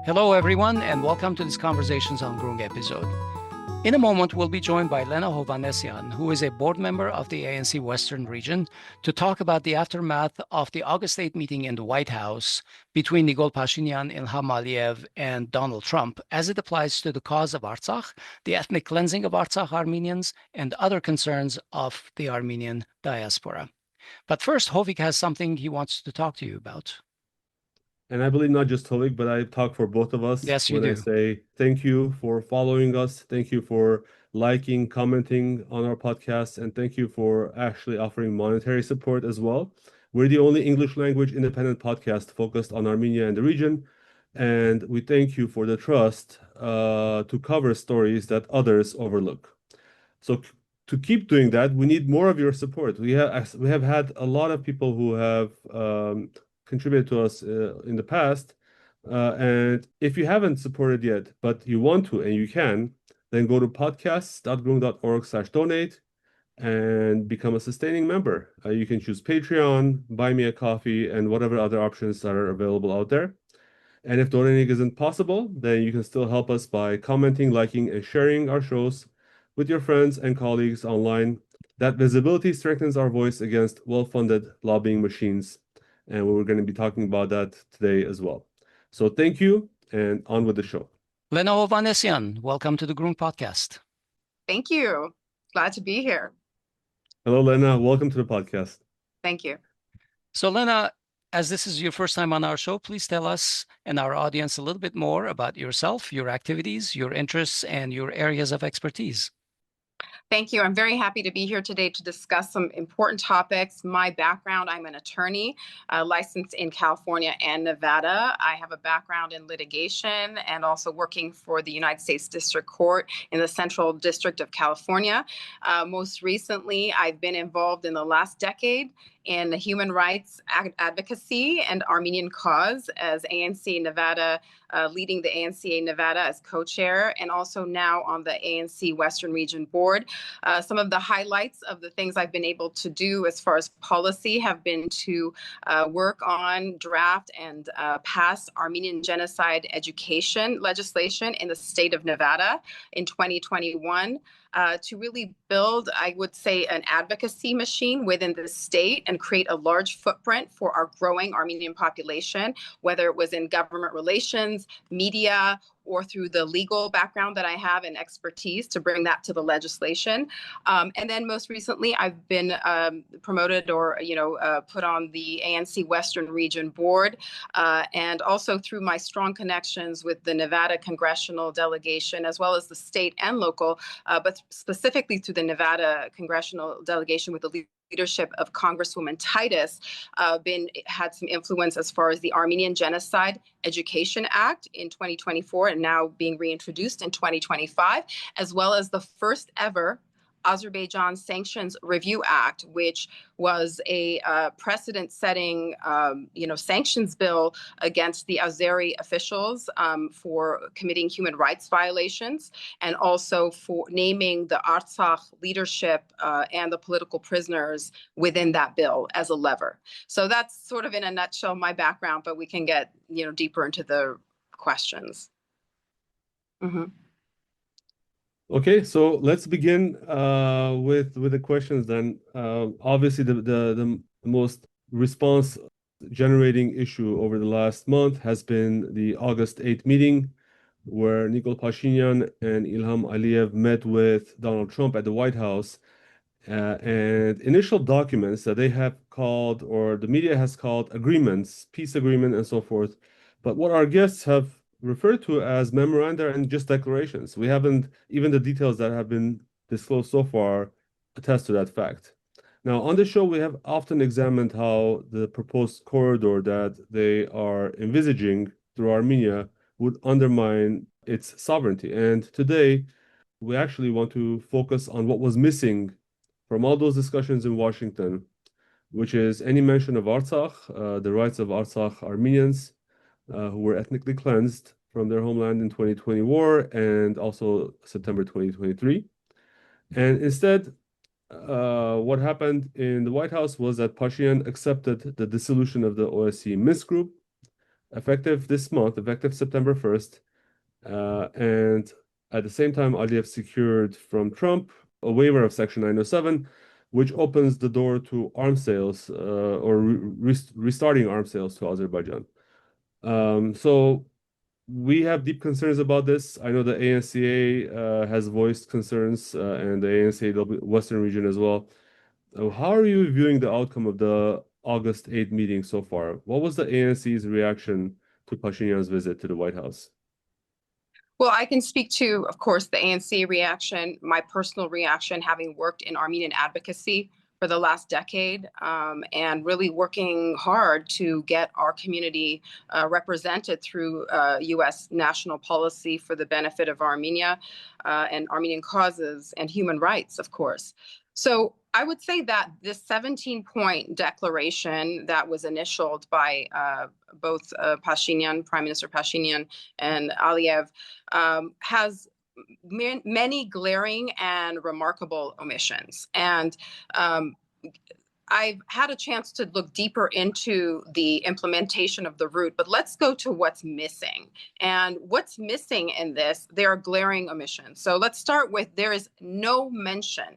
Hello, everyone, and welcome to this Conversations on Groong episode. In a moment, we'll be joined by Lenna Hovanessian, who is a board member of the ANC Western Region, to talk about the aftermath of the August 8 meeting in the White House between Nikol Pashinyan, Ilham Aliyev, and Donald Trump, as it applies to the cause of Artsakh, the ethnic cleansing of Artsakh Armenians, and other concerns of the Armenian diaspora. But first, Hovik has something he wants to talk to you about. And I believe not just Hovik, but I talk for both of us Yes, you when do. I say thank you for following us. Thank you for liking, commenting on our podcast, and thank you for actually offering monetary support as well. We're the only English language independent podcast focused on Armenia and the region. And we thank you for the trust to cover stories that others overlook. So to keep doing that, we need more of your support. We have had a lot of people who have contributed to us in the past. And if you haven't supported yet, but you want to and you can, then go to podcasts.groong.org/donate and become a sustaining member. You can choose Patreon, Buy Me a Coffee, and whatever other options that are available out there. And if donating isn't possible, then you can still help us by commenting, liking, and sharing our shows with your friends and colleagues online. That visibility strengthens our voice against well-funded lobbying machines. And we're going to be talking about that today as well. So thank you, and on with the show. Lenna Hovanessian, welcome to the Groong podcast. Thank you. Glad to be here. Hello, Lenna. Welcome to the podcast. Thank you. So, Lenna, as this is your first time on our show, please tell us and our audience a little bit more about yourself, your activities, your interests, and your areas of expertise. Thank you. I'm very happy to be here today to discuss some important topics. My background, I'm an attorney licensed in California and Nevada. I have a background in litigation and also working for the United States District Court in the Central District of California. Most recently, I've been involved in the last decade in human rights advocacy and Armenian cause as ANC Nevada, leading the ANC Nevada as co-chair, and also now on the ANC Western Region board. Some of the highlights of the things I've been able to do as far as policy have been to work on, draft, and pass Armenian genocide education legislation in the state of Nevada in 2021. To really build, I would say, an advocacy machine within the state and create a large footprint for our growing Armenian population, whether it was in government relations, media, or through the legal background that I have and expertise to bring that to the legislation. And then most recently, I've been promoted or, put on the ANC Western Region board. And also through my strong connections with the Nevada congressional delegation, as well as the state and local, but specifically through the Nevada congressional delegation with the leadership of Congresswoman Titus, had some influence as far as the Armenian Genocide Education Act in 2024 and now being reintroduced in 2025, as well as the first ever Azerbaijan Sanctions Review Act, which was a precedent-setting, sanctions bill against the Azeri officials for committing human rights violations, and also for naming the Artsakh leadership and the political prisoners within that bill as a lever. So that's sort of in a nutshell my background, but we can get deeper into the questions. Mm-hmm. Okay, so let's begin with the questions then. Obviously, the most response generating issue over the last month has been the August 8th meeting, where Nikol Pashinyan and Ilham Aliyev met with Donald Trump at the White House. And initial documents that they have called, or the media has called, agreements, peace agreement, and so forth. But what our guests have referred to as memoranda and just declarations. We haven't, even the details that have been disclosed so far attest to that fact. Now, on the show, we have often examined how the proposed corridor that they are envisaging through Armenia would undermine its sovereignty. And today, we actually want to focus on what was missing from all those discussions in Washington, which is any mention of Artsakh, the rights of Artsakh Armenians, who were ethnically cleansed from their homeland in 2020 war and also September 2023. And instead, what happened in the White House was that Pashinyan accepted the dissolution of the OSCE Minsk group, effective this month, effective September 1st. And at the same time, Aliyev secured from Trump a waiver of Section 907, which opens the door to arms sales or restarting arms sales to Azerbaijan. So we have deep concerns about this. I know the ANCA has voiced concerns and the ANC Western region as well. How are you viewing the outcome of the August 8th meeting so far? What was the ANC's reaction to Pashinyan's visit to the White House? Well, I can speak to, of course, the ANC reaction, my personal reaction, having worked in Armenian advocacy for the last decade and really working hard to get our community represented through U.S. national policy for the benefit of Armenia and Armenian causes and human rights, of course. So I would say that this 17-point declaration that was initialed by both Pashinyan, Prime Minister Pashinyan, and Aliyev has many glaring and remarkable omissions. And I've had a chance to look deeper into the implementation of the route, but let's go to what's missing. And what's missing in this, there are glaring omissions. So let's start with there is no mention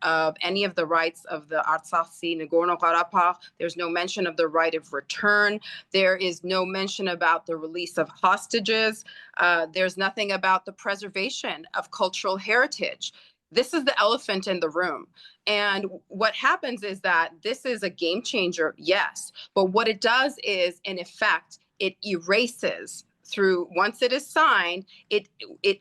of any of the rights of the Artsakh Sea, Nagorno-Karabakh. There's no mention of the right of return. There is no mention about the release of hostages. There's nothing about the preservation of cultural heritage. This is the elephant in the room. And what happens is that this is a game changer, yes, but what it does is, in effect, it erases through, once it is signed, it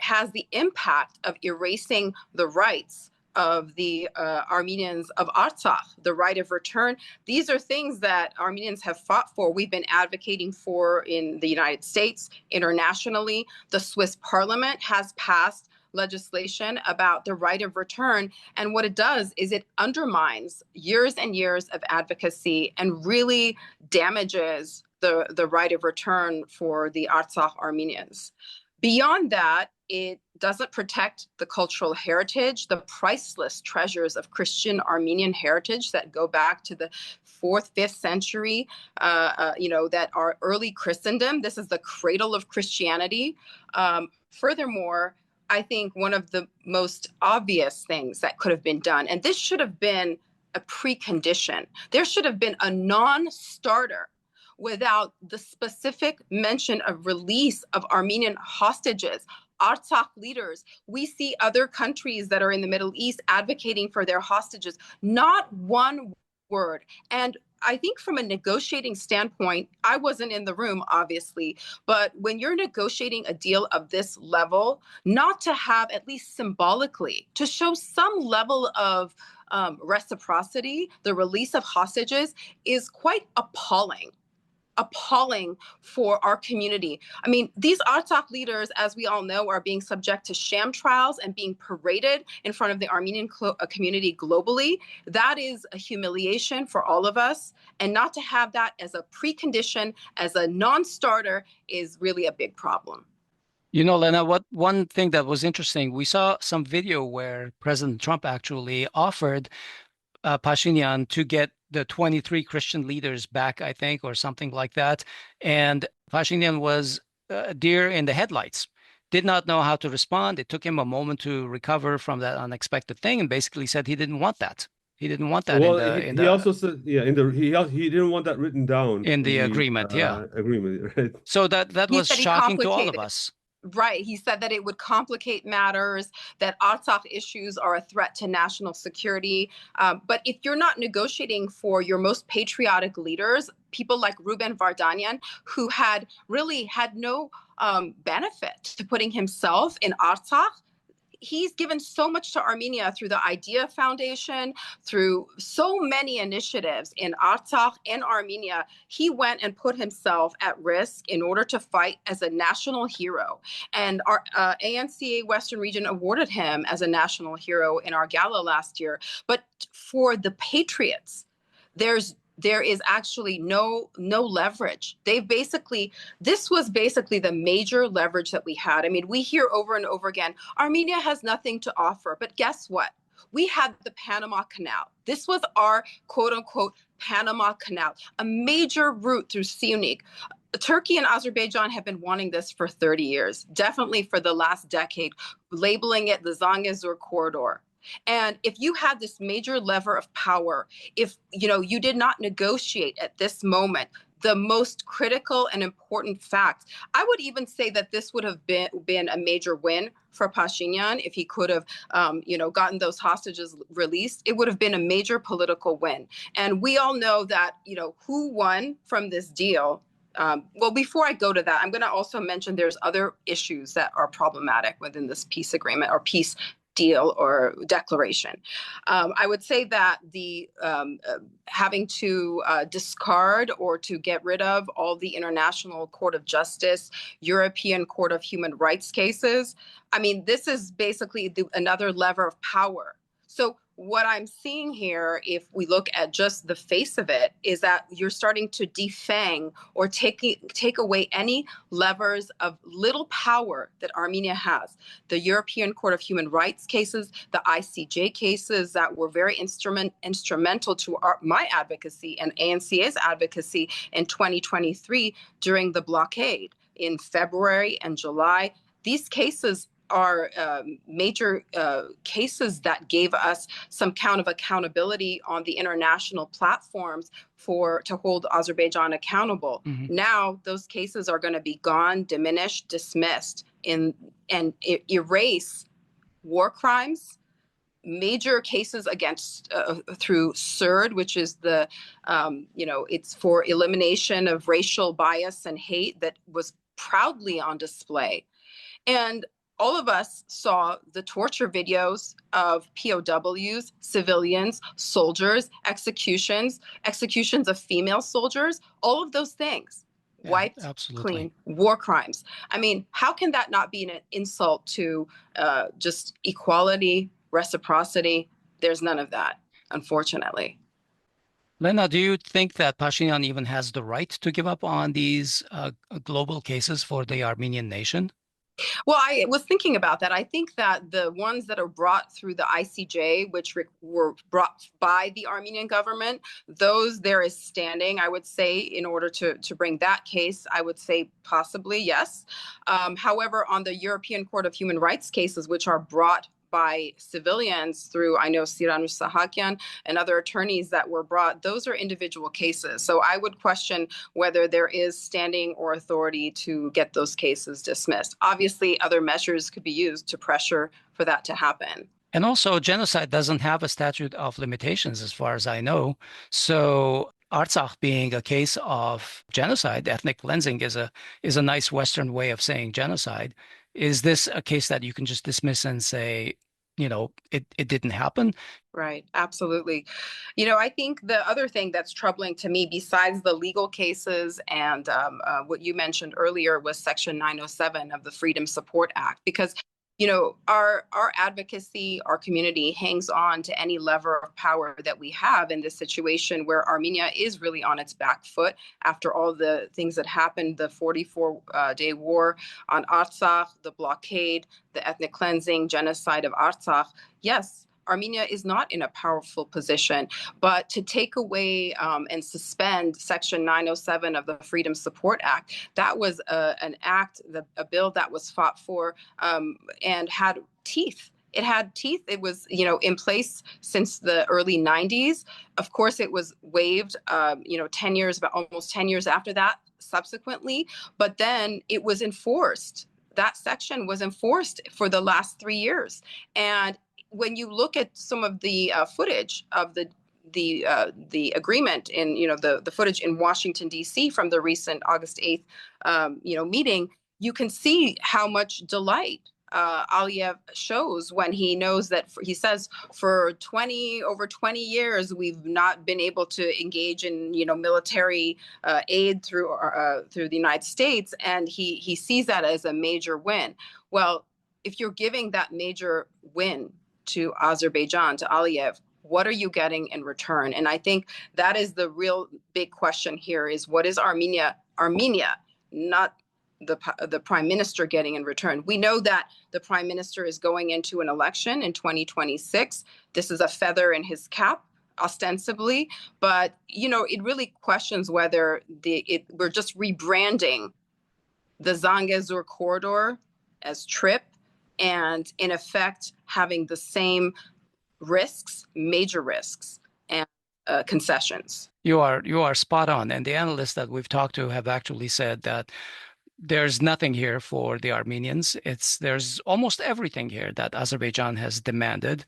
has the impact of erasing the rights of the Armenians of Artsakh, the right of return. These are things that Armenians have fought for. We've been advocating for in the United States, internationally. The Swiss parliament has passed legislation about the right of return. And what it does is it undermines years and years of advocacy and really damages the right of return for the Artsakh Armenians. Beyond that, it doesn't protect the cultural heritage, the priceless treasures of Christian Armenian heritage that go back to the 4th, 5th century, that are early Christendom. This is the cradle of Christianity. Furthermore, I think one of the most obvious things that could have been done, and this should have been a precondition, there should have been a non-starter without the specific mention of release of Armenian hostages, Artsakh leaders. We see other countries that are in the Middle East advocating for their hostages. Not one word. And I think from a negotiating standpoint, I wasn't in the room, obviously, but when you're negotiating a deal of this level, not to have, at least symbolically, to show some level of reciprocity, the release of hostages is quite appalling for our community. I mean, these Artsakh leaders, as we all know, are being subject to sham trials and being paraded in front of the Armenian community globally. That is a humiliation for all of us. And not to have that as a precondition, as a non-starter, is really a big problem. You know, Lenna, one thing that was interesting, we saw some video where President Trump actually offered Pashinyan to get the 23 Christian leaders back, I think, or something like that. And Pashinyan was deer in the headlights, did not know how to respond. It took him a moment to recover from that unexpected thing and basically said he didn't want that. He didn't want that. Well, he also said, yeah, he didn't want that written down in the agreement. Agreement, right? So that was shocking to all of us. Right. He said that it would complicate matters, that Artsakh issues are a threat to national security. But if you're not negotiating for your most patriotic leaders, people like Ruben Vardanyan, who had no benefit to putting himself in Artsakh, he's given so much to Armenia through the IDEA Foundation, through so many initiatives in Artsakh and Armenia. He went and put himself at risk in order to fight as a national hero. And our ANC Western region awarded him as a national hero in our gala last year. But for the patriots, there is actually no leverage. This was basically the major leverage that we had. I mean, we hear over and over again, Armenia has nothing to offer, but guess what? We had the Panama Canal. This was our quote unquote Panama Canal, a major route through Syunik. Turkey and Azerbaijan have been wanting this for 30 years, definitely for the last decade, labeling it the Zangezur corridor. And if you had this major lever of power, if you did not negotiate at this moment the most critical and important fact, I would even say that this would have been a major win for Pashinyan if he could have, gotten those hostages released. It would have been a major political win. And we all know that, who won from this deal. Well, before I go to that, I'm going to also mention there's other issues that are problematic within this peace agreement or peace deal or declaration. I would say that the having to discard or to get rid of all the International Court of Justice, European Court of Human Rights cases, I mean, this is basically another lever of power. So what I'm seeing here, if we look at just the face of it, is that you're starting to defang or take away any levers of little power that Armenia has. The European Court of Human Rights cases, the ICJ cases that were very instrumental to my advocacy and ANCA's advocacy in 2023 during the blockade in February and July. These cases are major cases that gave us some kind of accountability on the international platforms to hold Azerbaijan accountable. Mm-hmm. Now those cases are going to be gone, diminished, dismissed, and erase war crimes, major cases against through CERD, which is the it's for elimination of racial bias and hate that was proudly on display. And all of us saw the torture videos of POWs, civilians, soldiers, executions of female soldiers, all of those things. Yeah, wiped, absolutely. Clean, war crimes. I mean, how can that not be an insult to just equality, reciprocity? There's none of that, unfortunately. Lenna, do you think that Pashinyan even has the right to give up on these global cases for the Armenian nation? Well, I was thinking about that. I think that the ones that are brought through the ICJ, which were brought by the Armenian government, those there is standing, I would say, in order to bring that case, I would say possibly yes. However, on the European Court of Human Rights cases, which are brought by civilians through, I know, Siranush Sahakyan and other attorneys that were brought, those are individual cases. So I would question whether there is standing or authority to get those cases dismissed. Obviously, other measures could be used to pressure for that to happen. And also, genocide doesn't have a statute of limitations, as far as I know. So Artsakh being a case of genocide, ethnic cleansing is a nice Western way of saying genocide. Is this a case that you can just dismiss and say, it didn't happen? Right. Absolutely. I think the other thing that's troubling to me, besides the legal cases and what you mentioned earlier, was Section 907 of the Freedom Support Act, because our advocacy, our community hangs on to any lever of power that we have in this situation where Armenia is really on its back foot after all the things that happened, the 44-day war on Artsakh, the blockade, the ethnic cleansing, genocide of Artsakh. Yes, Armenia is not in a powerful position, but to take away and suspend Section 907 of the Freedom Support Act, that was a bill that was fought for and had teeth. It had teeth. It was, in place since the early 90s. Of course, it was waived, almost 10 years after that subsequently, but then it was enforced. That section was enforced for the last 3 years. And when you look at some of the footage of the agreement in, the footage in Washington, D.C. from the recent August 8th, meeting, you can see how much delight Aliyev shows when he knows that he says for over 20 years, we've not been able to engage in, military aid through the United States. And he sees that as a major win. Well, if you're giving that major win to Azerbaijan, to Aliyev, what are you getting in return? And I think that is the real big question here is, what is Armenia, not the prime minister getting in return. We know that the prime minister is going into an election in 2026. This is a feather in his cap, ostensibly, but it really questions whether we're just rebranding the Zangezur corridor as TRIP, and in effect having the same risks, major risks, and concessions. You are spot on, and the analysts that we've talked to have actually said that there's nothing here for the Armenians. There's almost everything here that Azerbaijan has demanded,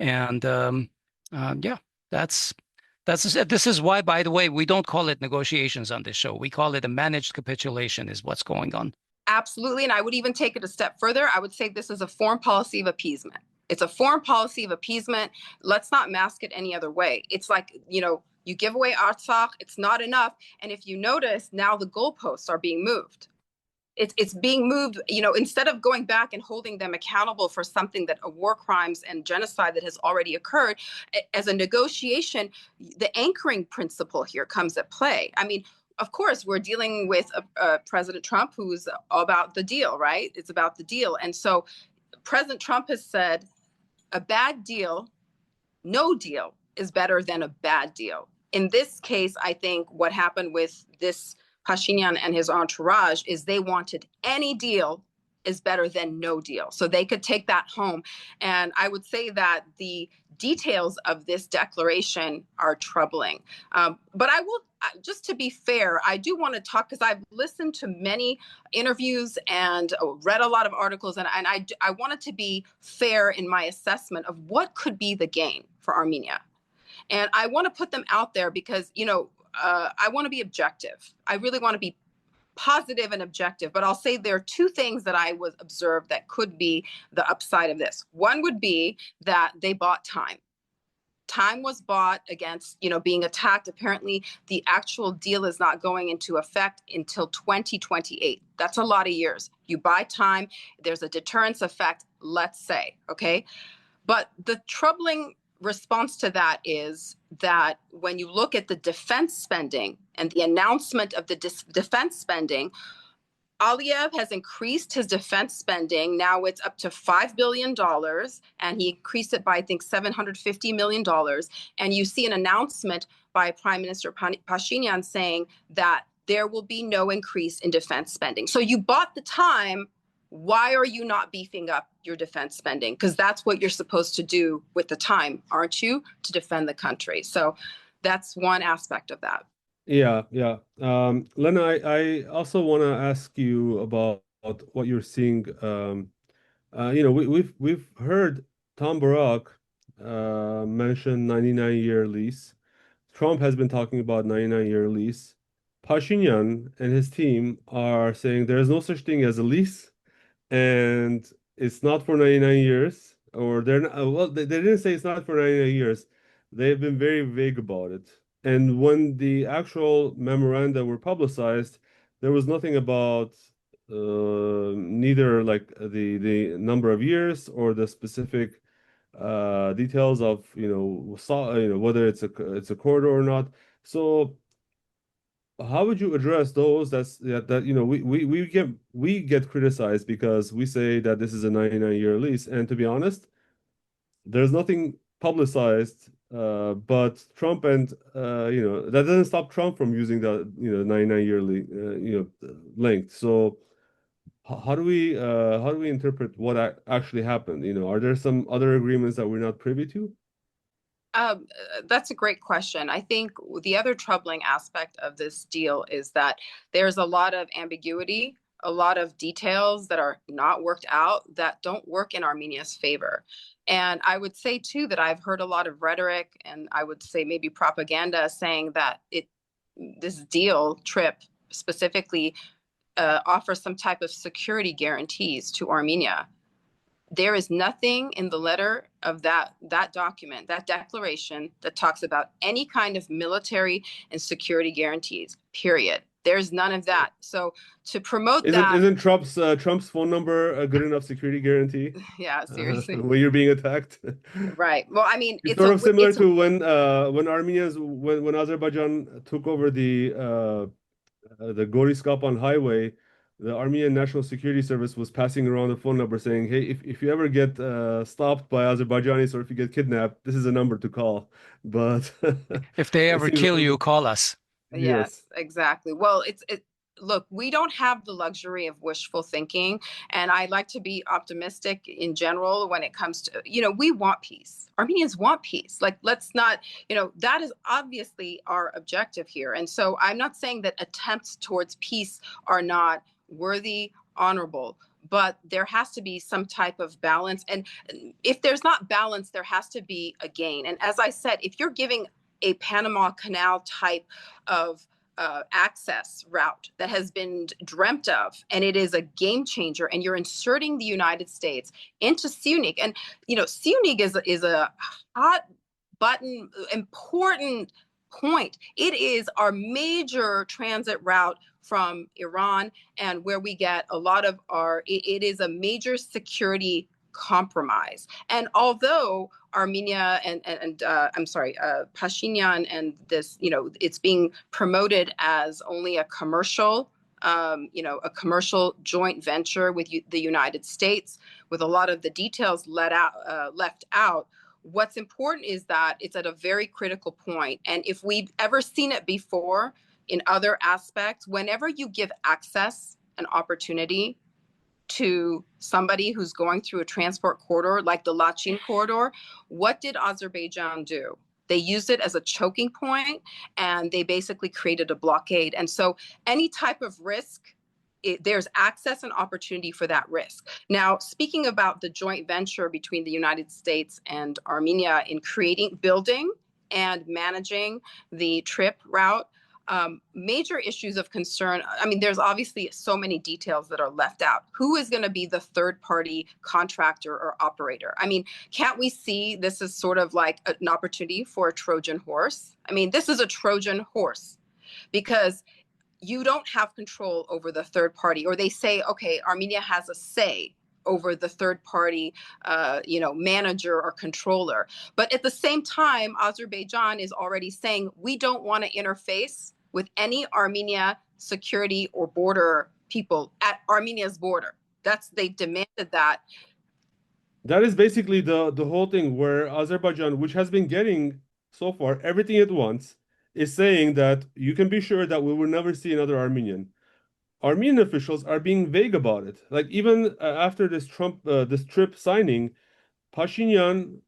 and yeah, this is why, by the way, we don't call it negotiations on this show. We call it a managed capitulation is what's going on. Absolutely, and I would even take it a step further. I would say this is a foreign policy of appeasement. It's a foreign policy of appeasement. Let's not mask it any other way. It's like, you give away Artsakh, it's not enough. And if you notice, now the goalposts are being moved. It's being moved, instead of going back and holding them accountable for something that war crimes and genocide that has already occurred. As a negotiation, the anchoring principle here comes at play. I mean, of course, we're dealing with President Trump, who's about the deal, right? It's about the deal. And so President Trump has said a bad deal, no deal is better than a bad deal. In this case, I think what happened with this Pashinyan and his entourage is they wanted any deal is better than no deal. So they could take that home. And I would say that the details of this declaration are troubling. But I will, just to be fair, I do want to talk, because I've listened to many interviews and read a lot of articles, and I wanted to be fair in my assessment of what could be the gain for Armenia. And I want to put them out there because, I want to be objective. I really want to be positive and objective, but I'll say there are two things that I was observed that could be the upside of this. One would be that they bought time. Time was bought against, being attacked. Apparently, the actual deal is not going into effect until 2028. That's a lot of years. You buy time. There's a deterrence effect, let's say, okay? But the troubling response to that is that when you look at the defense spending and the announcement of the defense spending, Aliyev has increased his defense spending. Now it's up to $5 billion, and he increased it by, I think, $750 million. And you see an announcement by Prime Minister Pashinyan saying that there will be no increase in defense spending. So you bought the time. Why are you not beefing up your defense spending? Because that's what you're supposed to do with the time, aren't you? To defend the country. So that's one aspect of that. Yeah. Lenna, I also want to ask you about what you're seeing. We've heard Tom Barak mention 99-year lease. Trump has been talking about 99-year lease. Pashinyan and his team are saying there is no such thing as a lease, and it's not for 99 years, or they're not, well, they didn't say it's not for 99 years. They've been very vague about it. And when the actual memoranda were publicized, there was nothing about neither like the number of years or the specific details of whether it's a corridor or not. So how would you address those that we get criticized because we say that this is a 99-year lease, and to be honest, there's nothing publicized, but Trump and that doesn't stop Trump from using the 99-year length. So how do we interpret what actually happened? Are there some other agreements that we're not privy to? That's a great question. I think the other troubling aspect of this deal is that there's a lot of ambiguity, a lot of details that are not worked out that don't work in Armenia's favor. And I would say, too, that I've heard a lot of rhetoric, and I would say maybe propaganda, saying that this deal, TRIP, specifically offers some type of security guarantees to Armenia. There is nothing in the letter of that document, that declaration, that talks about any kind of military and security guarantees, period. There's none of that. So to promote isn't Trump's phone number a good enough security guarantee? Yeah, seriously. When you're being attacked. Right. Well, I mean, it's sort of similar to when Armenians, when Azerbaijan took over the Goriskapan highway, the Armenian National Security Service was passing around a phone number saying, hey, if you ever get stopped by Azerbaijanis or if you get kidnapped, this is a number to call. But If they it ever seems kill you, call us. Yes, yes. exactly. Well, look, we don't have the luxury of wishful thinking, and I like to be optimistic in general when it comes to, we want peace. Armenians want peace. Like, let's not, that is obviously our objective here. And so I'm not saying that attempts towards peace are not worthy, honorable, but there has to be some type of balance. And if there's not balance, there has to be a gain. And as I said, if you're giving a Panama Canal type of access route that has been dreamt of, and it is a game changer, and you're inserting the United States into Syunik. And, Syunik is a hot button, important point. It is our major transit route from Iran, and where we get a lot of it is a major security compromise. And although Armenia and Pashinyan and this, it's being promoted as only a commercial, a commercial joint venture with the United States, with a lot of the details left out. What's important is that it's at a very critical point. And if we've ever seen it before in other aspects, whenever you give access and opportunity to somebody who's going through a transport corridor like the Lachin corridor, what did Azerbaijan do? They used it as a choking point, and they basically created a blockade. And so any type of risk, there's access and opportunity for that risk. Now, speaking about the joint venture between the United States and Armenia in building and managing the trip route, major issues of concern. I mean, there's obviously so many details that are left out. Who is going to be the third party contractor or operator? I mean, can't we see this as sort of like an opportunity for a Trojan horse? I mean, this is a Trojan horse because you don't have control over the third party, or they say, okay, Armenia has a say over the third party, manager or controller. But at the same time, Azerbaijan is already saying, we don't want to interface with any Armenia security or border people at Armenia's border. They've demanded that. That is basically the whole thing, where Azerbaijan, which has been getting so far everything at once, is saying that you can be sure that we will never see another Armenian. Armenian officials are being vague about it. Like, even after this trip signing, Pashinyan,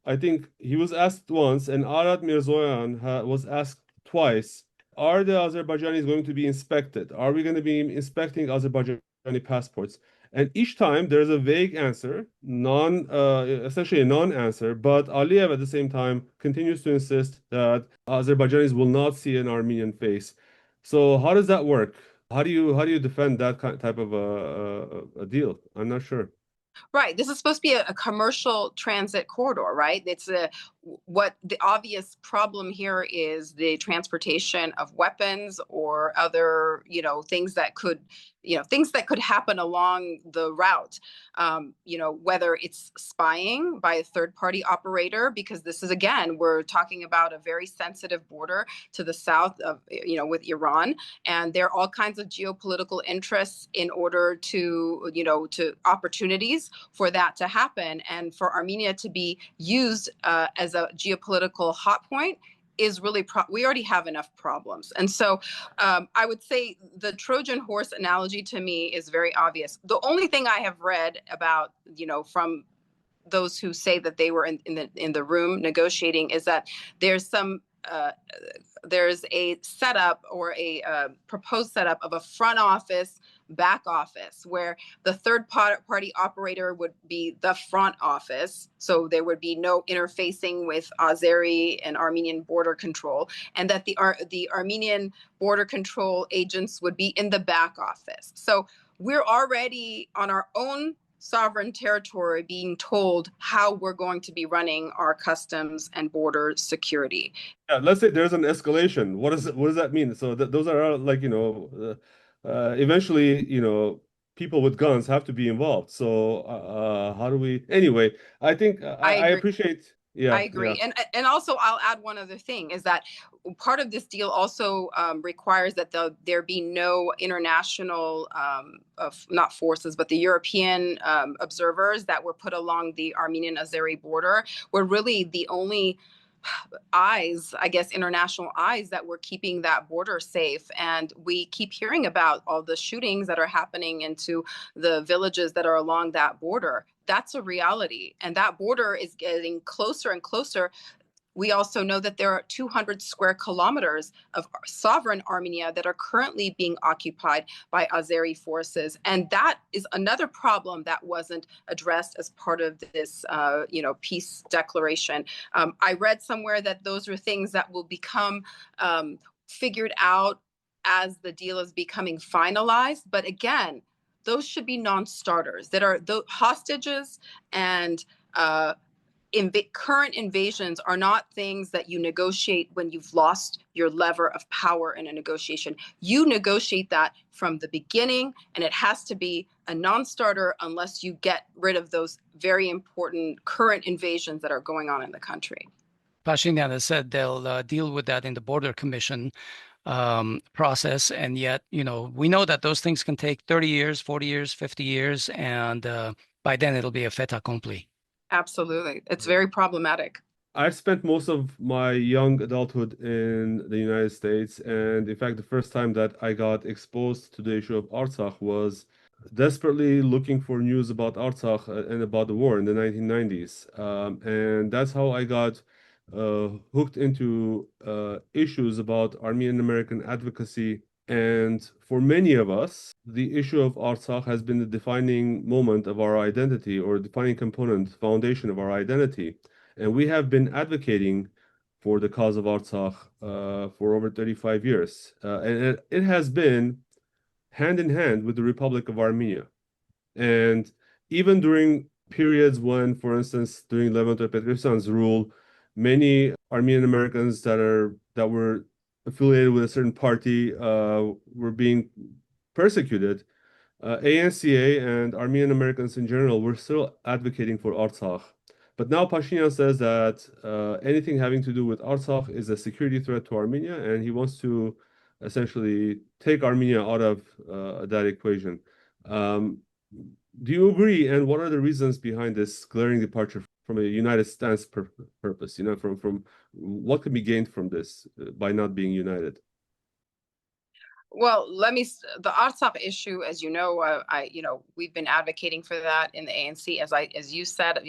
I think he was asked once, and Arad Mirzoyan was asked twice, are the Azerbaijanis going to be inspected? Are we going to be inspecting Azerbaijani passports? And each time there's a vague answer, essentially a non-answer, but Aliyev at the same time continues to insist that Azerbaijanis will not see an Armenian face. So how does that work? How do you defend that type of a deal? I'm not sure. Right. This is supposed to be a commercial transit corridor, right? What the obvious problem here is the transportation of weapons or other, things that could happen along the route. Whether it's spying by a third party operator, because this is, again, we're talking about a very sensitive border to the south of, with Iran. And there are all kinds of geopolitical interests in order to opportunities for that to happen, and for Armenia to be used as a geopolitical hot point is really we already have enough problems. And so I would say the Trojan horse analogy to me is very obvious. The only thing I have read about, from those who say that they were in the room negotiating, is that there's a setup, or a proposed setup of a front office, back office, where the third party operator would be the front office. So there would be no interfacing with Azeri and Armenian border control, and that the Armenian border control agents would be in the back office. So we're already on our own sovereign territory being told how we're going to be running our customs and border security. Yeah, let's say there's an escalation. What does that mean? So those are like, eventually, people with guns have to be involved. So how do we? Anyway, I think I appreciate Yeah, I agree. And also I'll add one other thing is that part of this deal also requires that there be no international, not forces, but the European observers that were put along the Armenian-Azeri border were really the only eyes, I guess, international eyes that were keeping that border safe. And we keep hearing about all the shootings that are happening into the villages that are along that border. That's a reality. And that border is getting closer and closer. We also know that there are 200 square kilometers of sovereign Armenia that are currently being occupied by Azeri forces. And that is another problem that wasn't addressed as part of this, peace declaration. I read somewhere that those are things that will become figured out as the deal is becoming finalized. But again, those should be non-starters that are the hostages and current invasions are not things that you negotiate when you've lost your lever of power in a negotiation. You negotiate that from the beginning, and it has to be a non-starter unless you get rid of those very important current invasions that are going on in the country. Pashinyan has said they'll deal with that in the Border Commission process. And yet, we know that those things can take 30 years, 40 years, 50 years, and by then it'll be a fait accompli. Absolutely. It's very problematic. I spent most of my young adulthood in the United States, and in fact, the first time that I got exposed to the issue of Artsakh was desperately looking for news about Artsakh and about the war in the 1990s. And that's how I got hooked into issues about Armenian American advocacy. And for many of us, the issue of Artsakh has been the defining moment of our identity, or defining component, foundation of our identity. And we have been advocating for the cause of Artsakh for over 35 years. And it has been hand in hand with the Republic of Armenia. And even during periods when, for instance, during Levent Bedrossian's rule, many Armenian Americans that were affiliated with a certain party were being persecuted. ANCA and Armenian Americans in general were still advocating for Artsakh. But now Pashinyan says that anything having to do with Artsakh is a security threat to Armenia, and he wants to essentially take Armenia out of that equation. Do you agree? And what are the reasons behind this glaring departure from a united stance purpose? From what can be gained from this by not being united? Well, the Artsakh issue, as you know, we've been advocating for that in the ANC, as you said,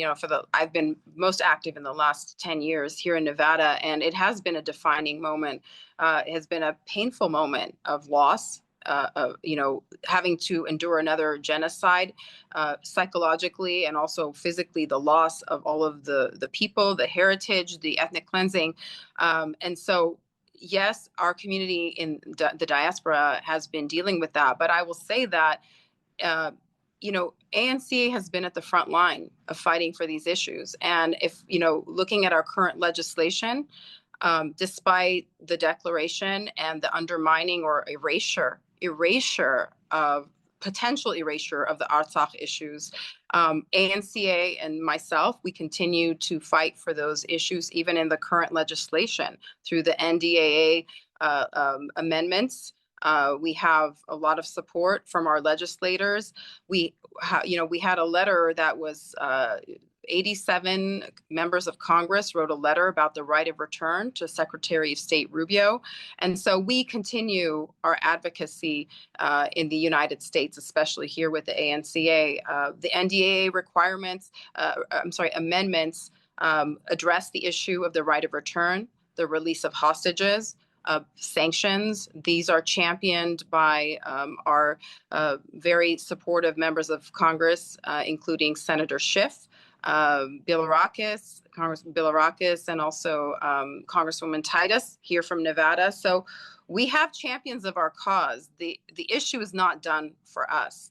I've been most active in the last 10 years here in Nevada, and it has been a defining moment. It has been a painful moment of loss, having to endure another genocide, psychologically and also physically, the loss of all of the people, the heritage, the ethnic cleansing. And so, yes, our community in the diaspora has been dealing with that. But I will say that, ANC has been at the front line of fighting for these issues. And if, looking at our current legislation, despite the declaration and the undermining or potential erasure of the Artsakh issues, ANCA and myself, we continue to fight for those issues, even in the current legislation through the NDAA amendments. We have a lot of support from our legislators. We had a letter that was 87 members of Congress wrote a letter about the right of return to Secretary of State Rubio. And so we continue our advocacy in the United States, especially here with the ANCA. The NDAA amendments address the issue of the right of return, the release of hostages, sanctions. These are championed by our very supportive members of Congress, including Senator Schiff, Congressman Bilirakis, and also Congresswoman Titus here from Nevada. So we have champions of our cause. The issue is not done for us.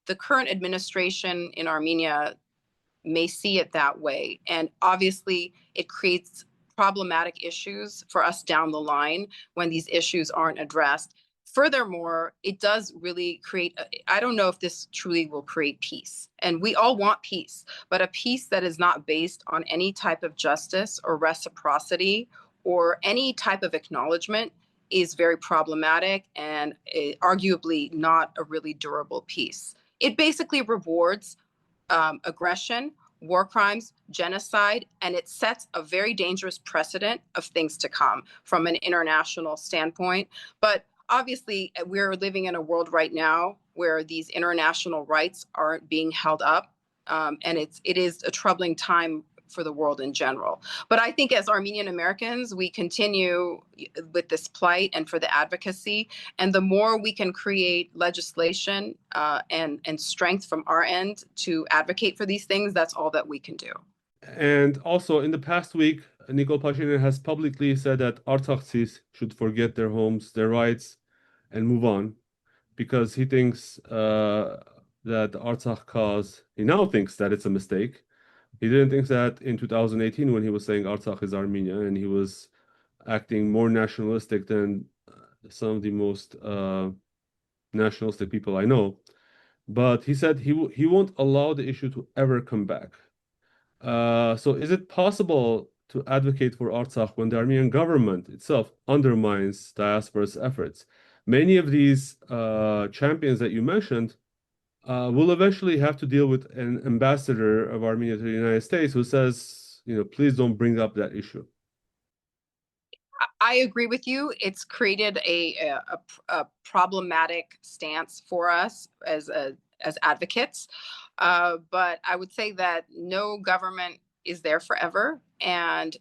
The current administration in Armenia may see it that way. And obviously it creates problematic issues for us down the line when these issues aren't addressed. Furthermore, it does really create, I don't know if this truly will create peace. And we all want peace, but a peace that is not based on any type of justice or reciprocity or any type of acknowledgement is very problematic and arguably not a really durable peace. It basically rewards aggression, war crimes, genocide, and it sets a very dangerous precedent of things to come from an international standpoint. But obviously, we're living in a world right now where these international rights aren't being held up, and it is a troubling time for the world in general. But I think as Armenian Americans, we continue with this plight and for the advocacy. And the more we can create legislation and strength from our end to advocate for these things, that's all that we can do. And also, in the past week, Nikol Pashinyan has publicly said that Artsakhis should forget their homes, their rights, and move on, because he thinks that the Artsakh cause, he now thinks that it's a mistake. He didn't think that in 2018 when he was saying Artsakh is Armenia, and he was acting more nationalistic than some of the most nationalistic people I know. But he said he won't allow the issue to ever come back. So is it possible to advocate for Artsakh when the Armenian government itself undermines diaspora's efforts? Many of these champions that you mentioned will eventually have to deal with an ambassador of Armenia to the United States who says, please don't bring up that issue. I agree with you. It's created a problematic stance for us as advocates. But I would say that no government is there forever. And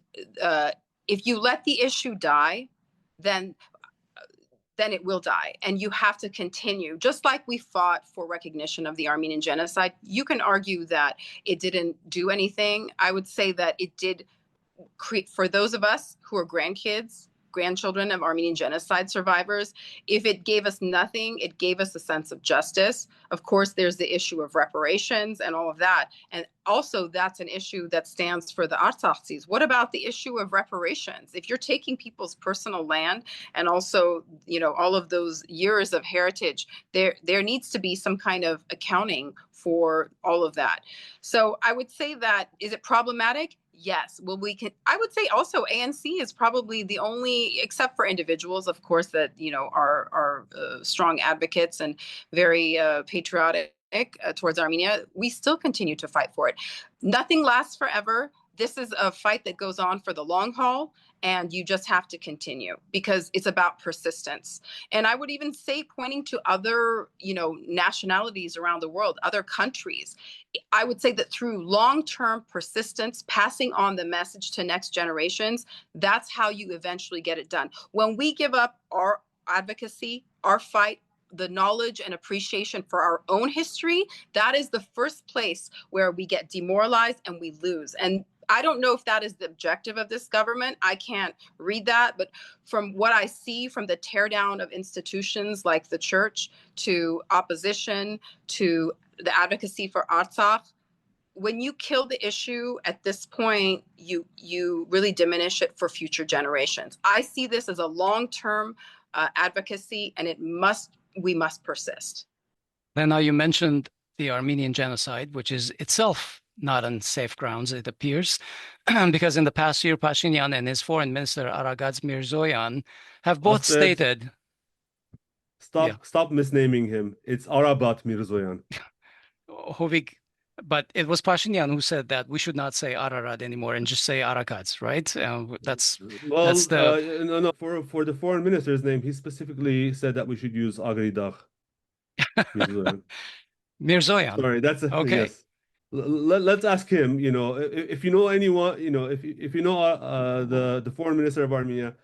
if you let the issue die, then it will die. And you have to continue. Just like we fought for recognition of the Armenian genocide, you can argue that it didn't do anything. I would say that it did create, for those of us who are grandchildren of Armenian genocide survivors, if it gave us nothing, it gave us a sense of justice. Of course, there's the issue of reparations and all of that. And also that's an issue that stands for the Artsakhis. What about the issue of reparations? If you're taking people's personal land and also, all of those years of heritage, there needs to be some kind of accounting for all of that. So I would say that, is it problematic? Yes. Well, I would say also ANC is probably the only, except for individuals, of course, that, are strong advocates and very patriotic towards Armenia. We still continue to fight for it. Nothing lasts forever. This is a fight that goes on for the long haul, and you just have to continue because it's about persistence. And I would even say, pointing to other, nationalities around the world, other countries, I would say that through long-term persistence, passing on the message to next generations, that's how you eventually get it done. When we give up our advocacy, our fight, the knowledge and appreciation for our own history, that is the first place where we get demoralized and we lose. And I don't know if that is the objective of this government. I can't read that. But from what I see, from the teardown of institutions like the church to opposition to the advocacy for Artsakh, when you kill the issue at this point, you really diminish it for future generations. I see this as a long-term advocacy, and we must persist. Then now you mentioned the Armenian genocide, which is itself not on safe grounds, it appears, because in the past year, Pashinyan and his foreign minister, Aragats Mirzoyan, have both stated... Stop misnaming him. It's Arabat Mirzoyan. Hovik, but it was Pashinyan who said that we should not say Ararat anymore and just say Aragats, right? No. For the foreign minister's name, he specifically said that we should use Agridach Mirzoyan. Mirzoyan. Sorry, that's okay. Yes. Let's ask him. If you know anyone, if you know the foreign minister of Armenia,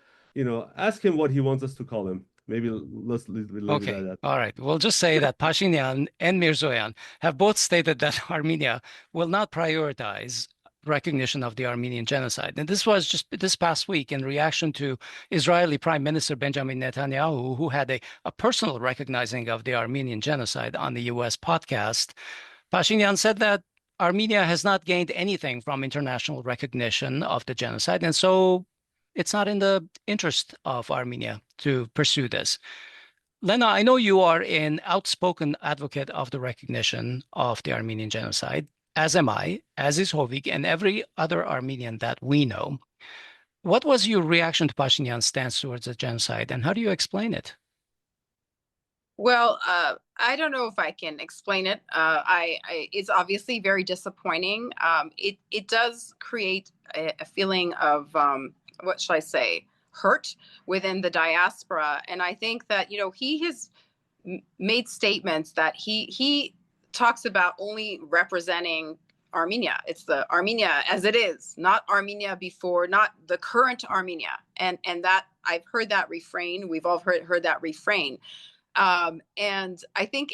ask him what he wants us to call him. Maybe let's leave it at that. All right. We'll just say that Pashinyan and Mirzoyan have both stated that Armenia will not prioritize recognition of the Armenian genocide. And this was just this past week in reaction to Israeli Prime Minister Benjamin Netanyahu, who had a personal recognizing of the Armenian genocide on the U.S. podcast. Pashinyan said that Armenia has not gained anything from international recognition of the genocide, and so it's not in the interest of Armenia to pursue this. Lenna, I know you are an outspoken advocate of the recognition of the Armenian genocide, as am I, as is Hovik and every other Armenian that we know. What was your reaction to Pashinyan's stance towards the genocide, and how do you explain it? Well, I don't know if I can explain it. It's obviously very disappointing. It does create a feeling of what shall I say, hurt within the diaspora, and I think that he has made statements that he talks about only representing Armenia. It's the Armenia as it is, not Armenia before, not the current Armenia, and that I've heard that refrain. We've all heard that refrain. And I think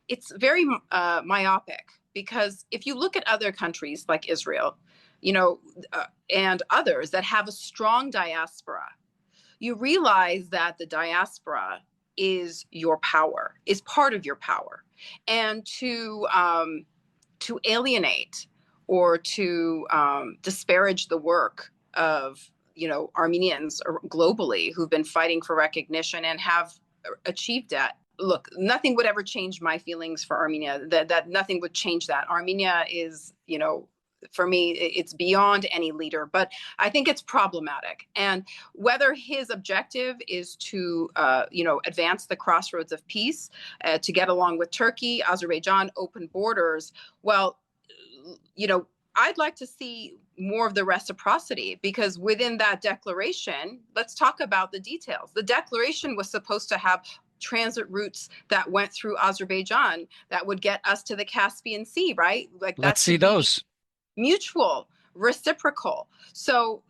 it's very myopic, because if you look at other countries like Israel, and others that have a strong diaspora, you realize that the diaspora is your power, is part of your power, and to alienate or to disparage the work of Armenians globally who've been fighting for recognition and have achieved that. Look, nothing would ever change my feelings for Armenia. That nothing would change that. Armenia is, for me, it's beyond any leader, but I think it's problematic. And whether his objective is to, advance the crossroads of peace, to get along with Turkey, Azerbaijan, open borders, well, I'd like to see more of the reciprocity, because within that declaration, let's talk about the details. The declaration was supposed to have transit routes that went through Azerbaijan that would get us to the Caspian Sea, right? Like, let's see those. Mutual, reciprocal. So,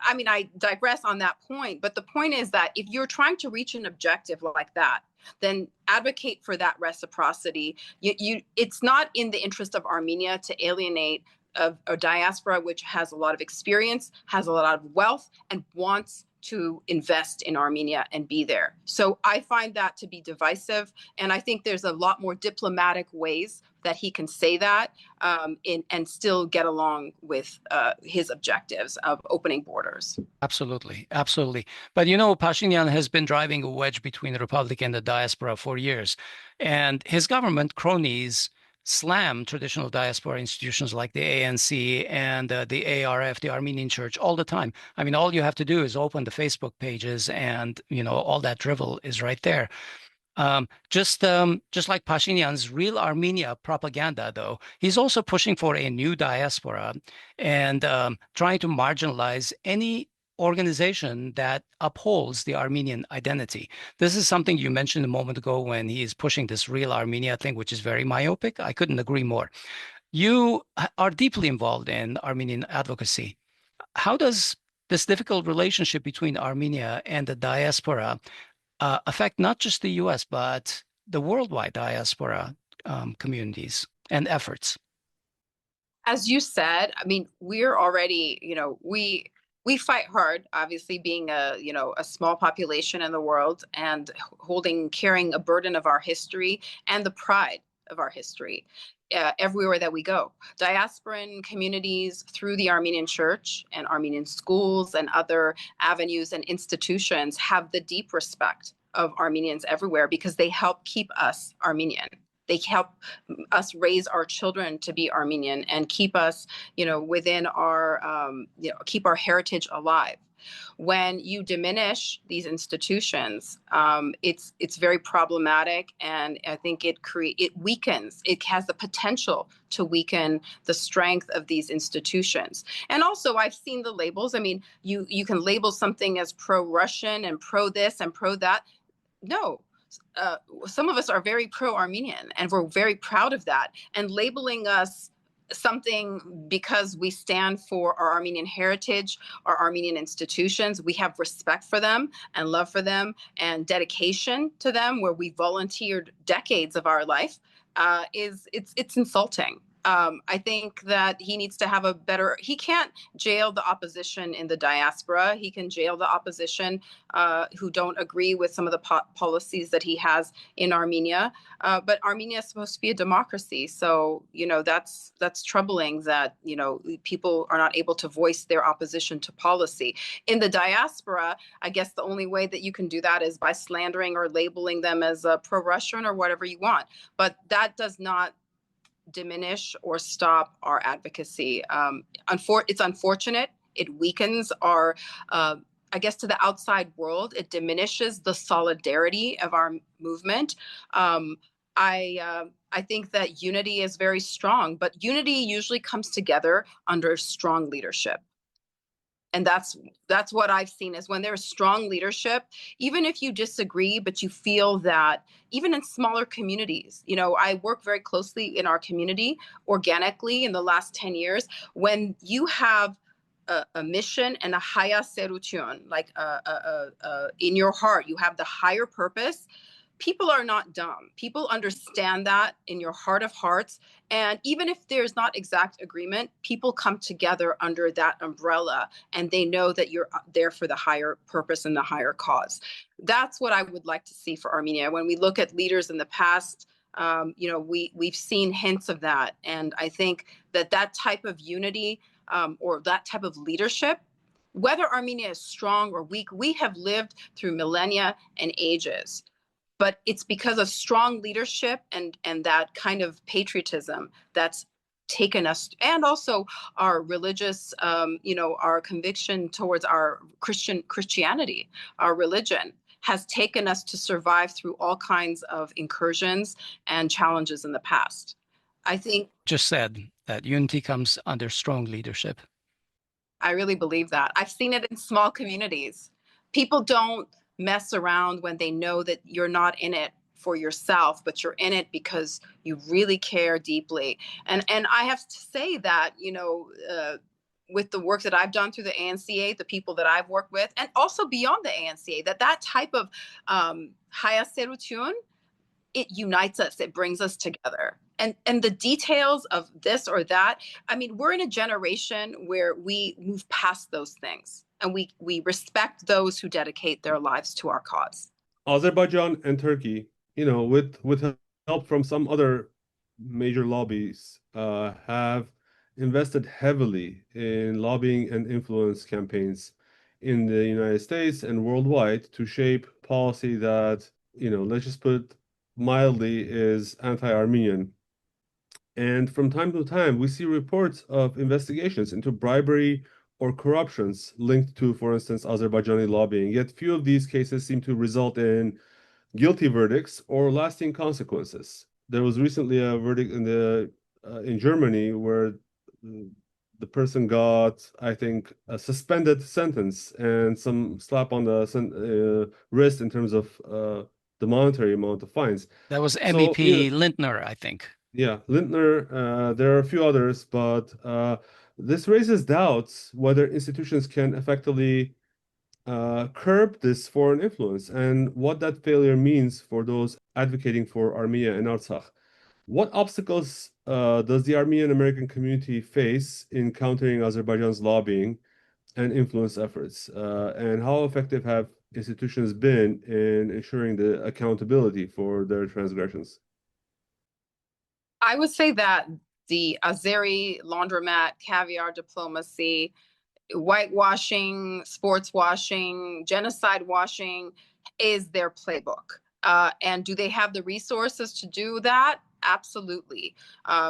I digress on that point, but the point is that if you're trying to reach an objective like that, then advocate for that reciprocity. It's not in the interest of Armenia to alienate a diaspora which has a lot of experience, has a lot of wealth, and wants to invest in Armenia and be there. So I find that to be divisive, and I think there's a lot more diplomatic ways that he can say that and still get along with his objectives of opening borders. Absolutely, absolutely. But Pashinyan has been driving a wedge between the Republic and the diaspora for years, and his government cronies slam traditional diaspora institutions like the ANC and the ARF, the Armenian Church, all the time. I mean, all you have to do is open the Facebook pages, and all that drivel is right there. Just like Pashinyan's Real Armenia propaganda, though, he's also pushing for a new diaspora and trying to marginalize any organization that upholds the Armenian identity. This is something you mentioned a moment ago when he is pushing this Real Armenia thing, which is very myopic. I couldn't agree more. You are deeply involved in Armenian advocacy. How does this difficult relationship between Armenia and the diaspora affect not just the U.S., but the worldwide diaspora communities and efforts? As you said, we're already, we fight hard, obviously, being a small population in the world and carrying a burden of our history and the pride of our history everywhere that we go. Diasporan communities through the Armenian Church and Armenian schools and other avenues and institutions have the deep respect of Armenians everywhere, because they help keep us Armenian. They help us raise our children to be Armenian and keep us, within our, keep our heritage alive. When you diminish these institutions, it's very problematic, and I think it weakens. It has the potential to weaken the strength of these institutions. And also, I've seen the labels. You can label something as pro-Russian and pro this and pro that. No. Some of us are very pro-Armenian, and we're very proud of that. And labeling us something because we stand for our Armenian heritage, our Armenian institutions, we have respect for them and love for them and dedication to them, where we volunteered decades of our life, it's insulting. I think that he needs to have he can't jail the opposition in the diaspora. He can jail the opposition who don't agree with some of the policies that he has in Armenia. But Armenia is supposed to be a democracy. So, that's troubling that, people are not able to voice their opposition to policy. In the diaspora, I guess the only way that you can do that is by slandering or labeling them as pro-Russian or whatever you want. But that does not diminish or stop our advocacy. It's unfortunate. It weakens our, I guess, to the outside world. It diminishes the solidarity of our movement. I think that unity is very strong, but unity usually comes together under strong leadership. And that's what I've seen is when there's strong leadership, even if you disagree, but you feel that even in smaller communities, I work very closely in our community organically in the last 10 years. When you have a mission and a haya serutyon, like in your heart, you have the higher purpose. People are not dumb. People understand that in your heart of hearts. And even if there's not exact agreement, people come together under that umbrella and they know that you're there for the higher purpose and the higher cause. That's what I would like to see for Armenia. When we look at leaders in the past, we've seen hints of that. And I think that type of unity or that type of leadership, whether Armenia is strong or weak, we have lived through millennia and ages. But it's because of strong leadership and that kind of patriotism that's taken us, and also our religious, our conviction towards our Christianity, our religion has taken us to survive through all kinds of incursions and challenges in the past. I think just said that unity comes under strong leadership. I really believe that. I've seen it in small communities. People don't mess around when they know that you're not in it for yourself, but you're in it because you really care deeply. And I have to say that, with the work that I've done through the ANCA, the people that I've worked with, and also beyond the ANCA, that type of haya serutyon, it unites us, it brings us together. And the details of this or that, I mean, we're in a generation where we move past those things and we respect those who dedicate their lives to our cause. Azerbaijan and Turkey, with help from some other major lobbies, have invested heavily in lobbying and influence campaigns in the United States and worldwide to shape policy that, let's just put mildly, is anti-Armenian. And from time to time, we see reports of investigations into bribery or corruptions linked to, for instance, Azerbaijani lobbying. Yet few of these cases seem to result in guilty verdicts or lasting consequences. There was recently a verdict in Germany where the person got, I think, a suspended sentence and some slap on the wrist in terms of the monetary amount of fines. That was MEP Lindner, I think. Yeah, Lindner, there are a few others, but this raises doubts whether institutions can effectively curb this foreign influence and what that failure means for those advocating for Armenia and Artsakh. What obstacles does the Armenian American community face in countering Azerbaijan's lobbying and influence efforts? And how effective have institutions been in ensuring the accountability for their transgressions? I would say that the Azeri laundromat, caviar diplomacy, whitewashing, sports washing, genocide washing is their playbook. And do they have the resources to do that? Absolutely.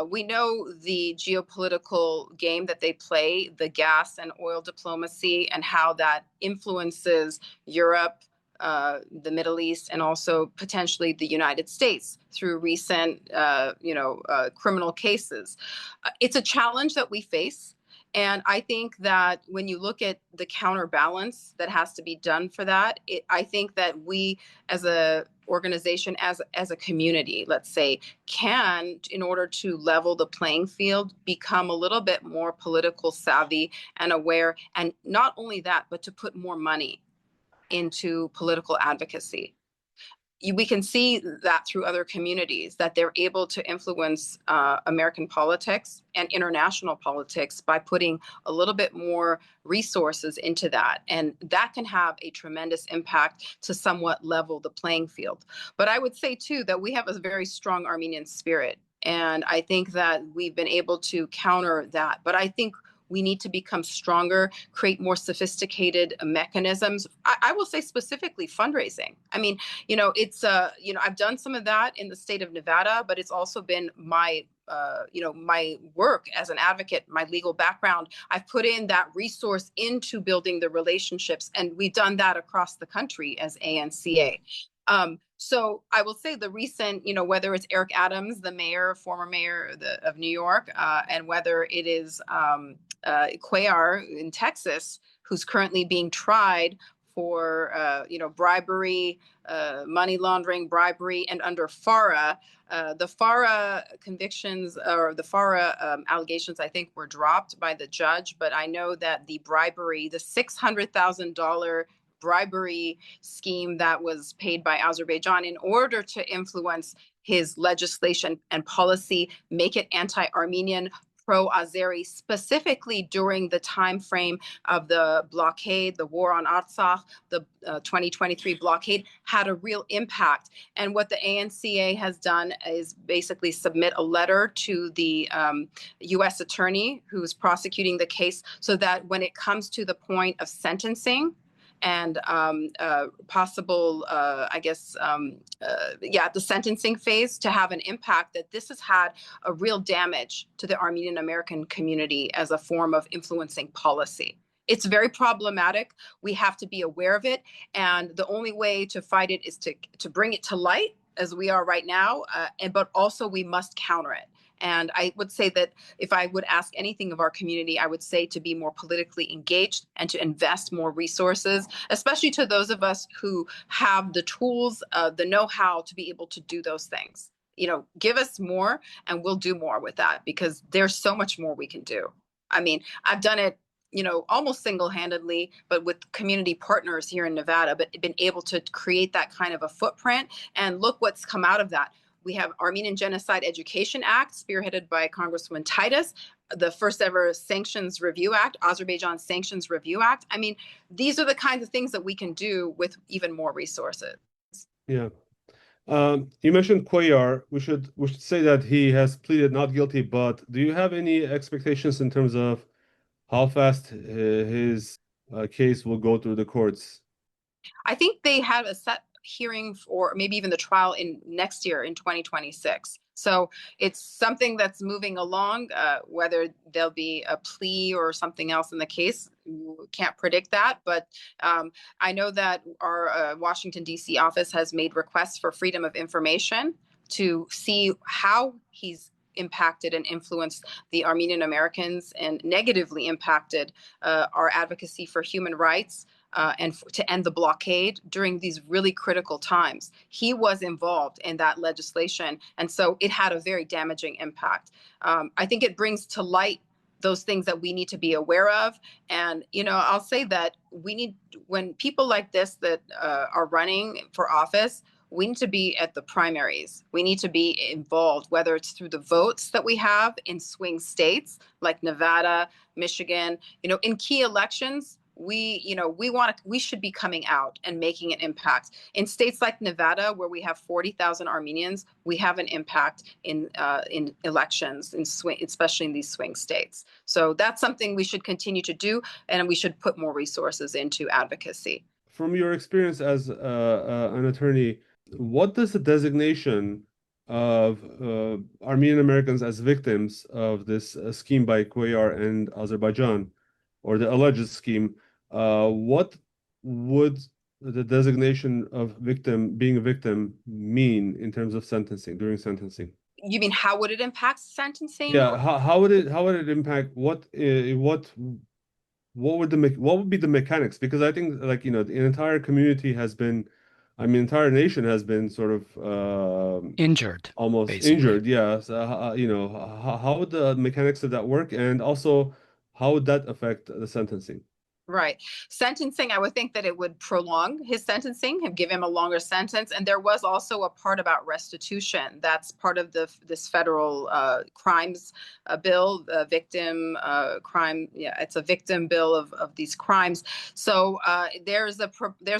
We know the geopolitical game that they play, the gas and oil diplomacy, and how that influences Europe, the Middle East, and also potentially the United States through recent, criminal cases. It's a challenge that we face. And I think that when you look at the counterbalance that has to be done for that, I think that we as a organization, as a community, let's say, can, in order to level the playing field, become a little bit more political savvy and aware. And not only that, but to put more money into political advocacy. we can see that through other communities, that they're able to influence American politics and international politics by putting a little bit more resources into that. And that can have a tremendous impact to somewhat level the playing field. But I would say, too, that we have a very strong Armenian spirit. And I think that we've been able to counter that. But I think we need to become stronger, create more sophisticated mechanisms. I will say specifically fundraising. I mean, it's, I've done some of that in the state of Nevada, but it's also been my my work as an advocate, my legal background. I've put in that resource into building the relationships, and we've done that across the country as ANCA. So I will say the recent, whether it's Eric Adams, the mayor, former mayor of New York, and whether it is Cuellar in Texas, who's currently being tried for, bribery, money laundering, bribery, and under FARA. The FARA convictions or the FARA allegations, I think, were dropped by the judge. But I know that the bribery, the $600,000 bribery scheme that was paid by Azerbaijan in order to influence his legislation and policy, make it anti-Armenian, pro-Azeri, specifically during the time frame of the blockade, the war on Artsakh, the 2023 blockade, had a real impact. And what the ANCA has done is basically submit a letter to the U.S. attorney who's prosecuting the case, so that when it comes to the point of sentencing, and possible, the sentencing phase, to have an impact, that this has had a real damage to the Armenian American community as a form of influencing policy. It's very problematic. We have to be aware of it. And the only way to fight it is to bring it to light, as we are right now, but also we must counter it. And I would say that if I would ask anything of our community, I would say to be more politically engaged and to invest more resources, especially to those of us who have the tools, the know-how to be able to do those things. Give us more and we'll do more with that, because there's so much more we can do. I mean, I've done it, almost single-handedly, but with community partners here in Nevada, but been able to create that kind of a footprint. And look what's come out of that. We have Armenian Genocide Education Act, spearheaded by Congresswoman Titus, the first ever Sanctions Review Act, Azerbaijan Sanctions Review Act. I mean, these are the kinds of things that we can do with even more resources. Yeah. You mentioned Cuellar. We should say that he has pleaded not guilty, but do you have any expectations in terms of how fast his case will go through the courts? I think they have a set hearing, or maybe even the trial, in next year in 2026. So it's something that's moving along. Whether there'll be a plea or something else in the case, can't predict that. But I know that our Washington, D.C. office has made requests for freedom of information to see how he's impacted and influenced the Armenian Americans and negatively impacted our advocacy for human rights. And to end the blockade during these really critical times. He was involved in that legislation, and so it had a very damaging impact. I think it brings to light those things that we need to be aware of. And, I'll say that we need, when people like this that are running for office, we need to be at the primaries. We need to be involved, whether it's through the votes that we have in swing states like Nevada, Michigan, in key elections. We should be coming out and making an impact. In states like Nevada, where we have 40,000 Armenians, we have an impact in elections, especially in these swing states. So that's something we should continue to do, and we should put more resources into advocacy. From your experience as an attorney, what does the designation of Armenian Americans as victims of this scheme by Cuellar and Azerbaijan, or the alleged scheme, what would the designation of being a victim mean in terms of sentencing, during sentencing? You mean how would it impact sentencing? Yeah, how would it impact what would be the mechanics? Because I think, the entire community has been, entire nation has been sort of injured, almost basically. Injured. Yeah. So, how would the mechanics of that work, and also how would that affect the sentencing? Right. Sentencing, I would think that it would prolong his sentencing, give him a longer sentence. And there was also a part about restitution. That's part of this federal crimes bill, victim crime. Yeah, it's a victim bill of these crimes. So there's a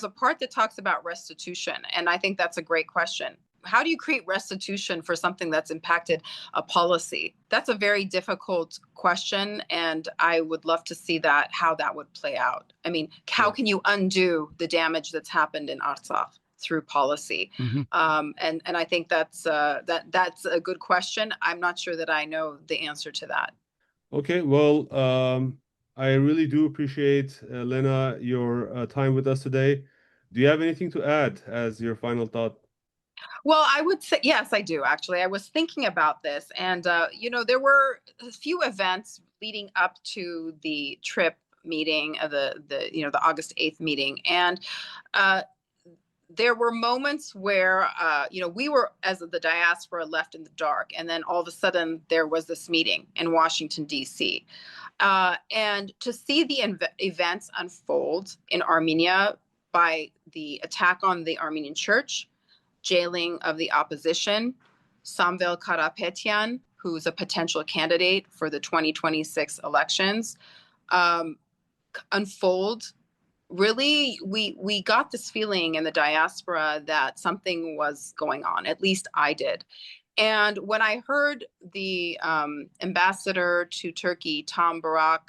part that talks about restitution. And I think that's a great question. How do you create restitution for something that's impacted a policy? That's a very difficult question, and I would love to see how that would play out. I mean, how can you undo the damage that's happened in Artsakh through policy? Mm-hmm. And I think that's a good question. I'm not sure that I know the answer to that. Okay, well, I really do appreciate, Lenna, your time with us today. Do you have anything to add as your final thought? Well, I would say, yes, I do, actually. I was thinking about this, and, there were a few events leading up to the TRIP meeting, the August 8th meeting. And there were moments where, we were, as the diaspora, left in the dark. And then all of a sudden, there was this meeting in Washington, D.C. And to see the events unfold in Armenia by the attack on the Armenian church, jailing of the opposition, Samvel Karapetyan, who's a potential candidate for the 2026 elections, unfold. Really, we got this feeling in the diaspora that something was going on. At least I did. And when I heard the ambassador to Turkey, Tom Barak,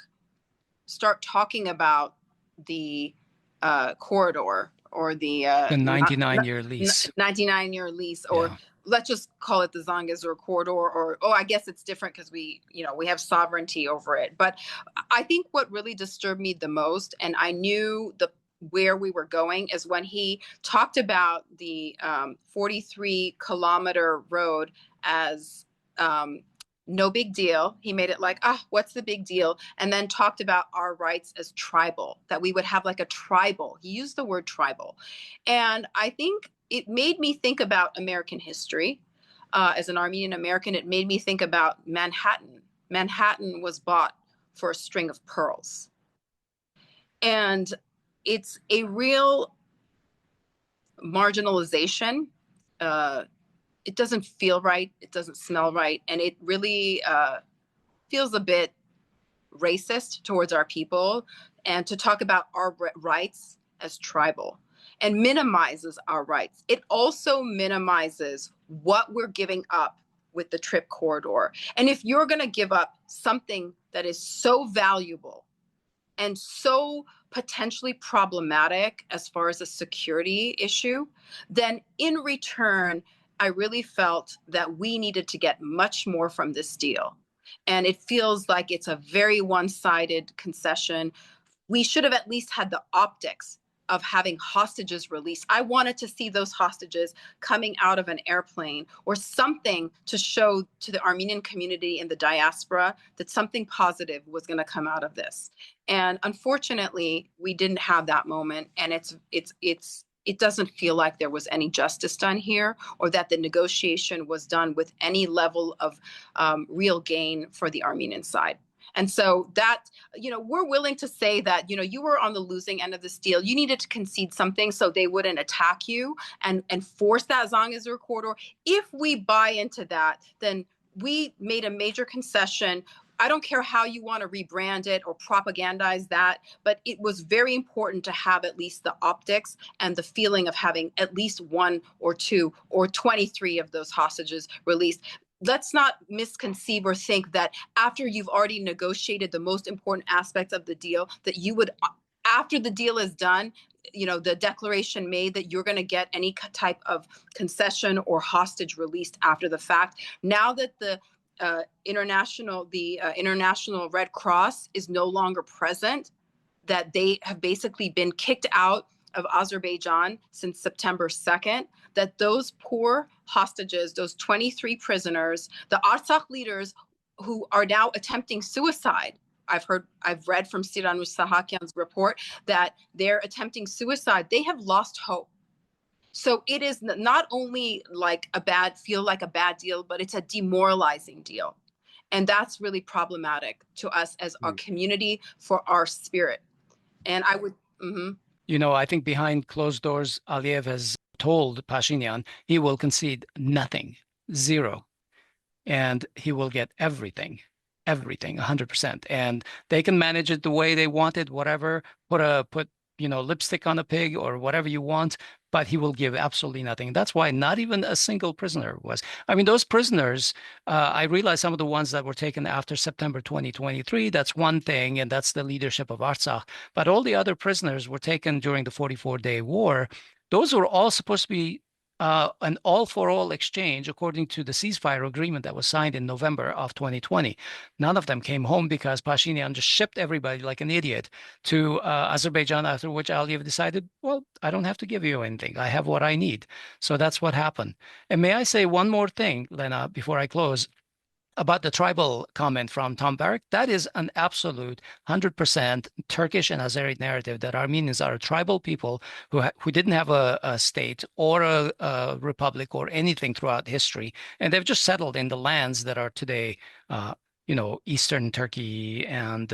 start talking about the corridor, or the 99-year lease. 99-year lease, or let's just call it the Zangezur corridor, or I guess it's different because we have sovereignty over it. But I think what really disturbed me the most, and I knew where we were going, is when he talked about the 43-kilometer road as no big deal. He made it like, what's the big deal? And then talked about our rights as tribal, that we would have like a tribal. He used the word tribal. And I think it made me think about American history. As an Armenian American, it made me think about Manhattan. Manhattan was bought for a string of pearls. And it's a real marginalization. It doesn't feel right. It doesn't smell right. And it really feels a bit racist towards our people, and to talk about our rights as tribal, and minimizes our rights. It also minimizes what we're giving up with the TRIP corridor. And if you're going to give up something that is so valuable and so potentially problematic as far as a security issue, then in return, I really felt that we needed to get much more from this deal. And it feels like it's a very one-sided concession. We should have at least had the optics of having hostages released. I wanted to see those hostages coming out of an airplane, or something to show to the Armenian community in the diaspora that something positive was going to come out of this. And unfortunately, we didn't have that moment. And it doesn't feel like there was any justice done here, or that the negotiation was done with any level of real gain for the Armenian side. And so that, we're willing to say that, you were on the losing end of this deal. You needed to concede something so they wouldn't attack you and force that Zangezur corridor. If we buy into that, then we made a major concession. I don't care how you want to rebrand it or propagandize that, but it was very important to have at least the optics and the feeling of having at least 1 or 2 or 23 of those hostages released. Let's not misconceive or think that after you've already negotiated the most important aspects of the deal, that you would, after the deal is done, the declaration made that you're going to get any type of concession or hostage released after the fact. Now that the International Red Cross is no longer present, that they have basically been kicked out of Azerbaijan since September 2nd, that those poor hostages, those 23 prisoners, the Artsakh leaders who are now attempting suicide. I've read from Siranush Sahakyan's report that they're attempting suicide. They have lost hope. So it is not only like a bad deal, but it's a demoralizing deal. And that's really problematic to us as our community, for our spirit. And I would, mhm. I think behind closed doors, Aliyev has told Pashinyan he will concede nothing, zero, and he will get everything, 100%. And they can manage it the way they want it, whatever, put lipstick on a pig or whatever you want, but he will give absolutely nothing. That's why not even a single prisoner was. I mean, those prisoners, I realize some of the ones that were taken after September 2023, that's one thing, and that's the leadership of Artsakh. But all the other prisoners were taken during the 44-day war. Those were all supposed to be an all-for-all exchange according to the ceasefire agreement that was signed in November of 2020. None of them came home because Pashinyan just shipped everybody like an idiot to Azerbaijan, after which Aliyev decided, well, I don't have to give you anything. I have what I need. So that's what happened. And may I say one more thing, Lenna, before I close? About the tribal comment from Tom Barrack, that is an absolute 100% Turkish and Azeri narrative that Armenians are a tribal people who didn't have a state or a republic or anything throughout history, and they've just settled in the lands that are today, Eastern Turkey and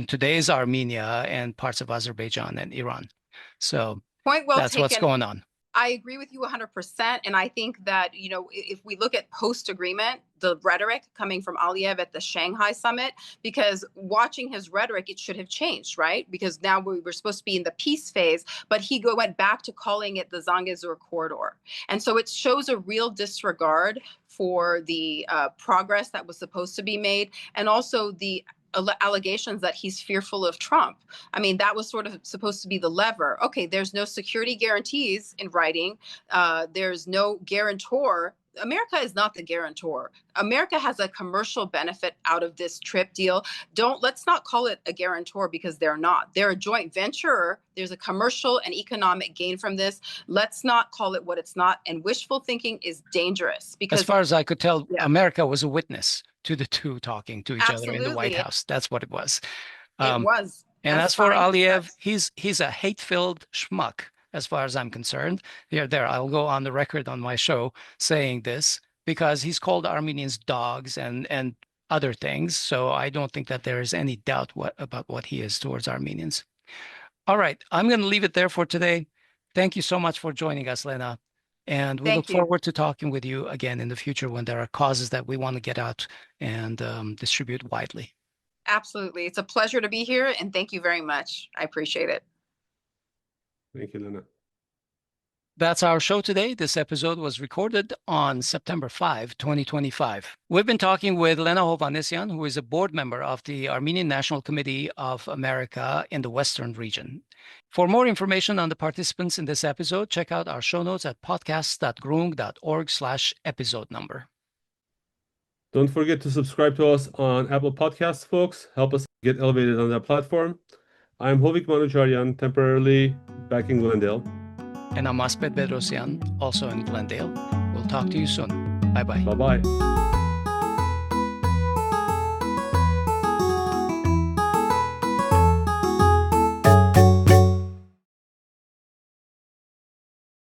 today's Armenia and parts of Azerbaijan and Iran. So Point well that's taken. what's going on. I agree with you 100%. And I think that, if we look at post-agreement, the rhetoric coming from Aliyev at the Shanghai summit, because watching his rhetoric, it should have changed, right? Because now we were supposed to be in the peace phase, but he went back to calling it the Zangezur corridor. And so it shows a real disregard for the progress that was supposed to be made, and also the allegations that he's fearful of Trump. I mean, that was sort of supposed to be the lever. Okay, there's no security guarantees in writing. There's no guarantor. America is not the guarantor. America has a commercial benefit out of this trip deal. Let's not call it a guarantor, because they're not. They're a joint venturer. There's a commercial and economic gain from this. Let's not call it what it's not. And wishful thinking is dangerous, because, as far as I could tell, America was a witness to the two talking to each other in the White House. That's what it was. It was. And as for Aliyev, he's a hate-filled schmuck, as far as I'm concerned. I'll go on the record on my show saying this, because he's called Armenians dogs and other things. So I don't think that there is any doubt about what he is towards Armenians. All right, I'm going to leave it there for today. Thank you so much for joining us, Lenna. And we look forward to talking with you again in the future when there are causes that we want to get out and distribute widely. Absolutely. It's a pleasure to be here, and thank you very much. I appreciate it. Thank you, Lenna. That's our show today. This episode was recorded on September 5, 2025. We've been talking with Lenna Hovanessian, who is a board member of the Armenian National Committee of America in the Western region. For more information on the participants in this episode, check out our show notes at podcasts.groong.org/episode number. Don't forget to subscribe to us on Apple Podcasts, folks. Help us get elevated on that platform. I'm Hovik Manucharyan, temporarily back in Glendale. And I'm Asbed Bedrossian, also in Glendale. We'll talk to you soon. Bye-bye. Bye-bye.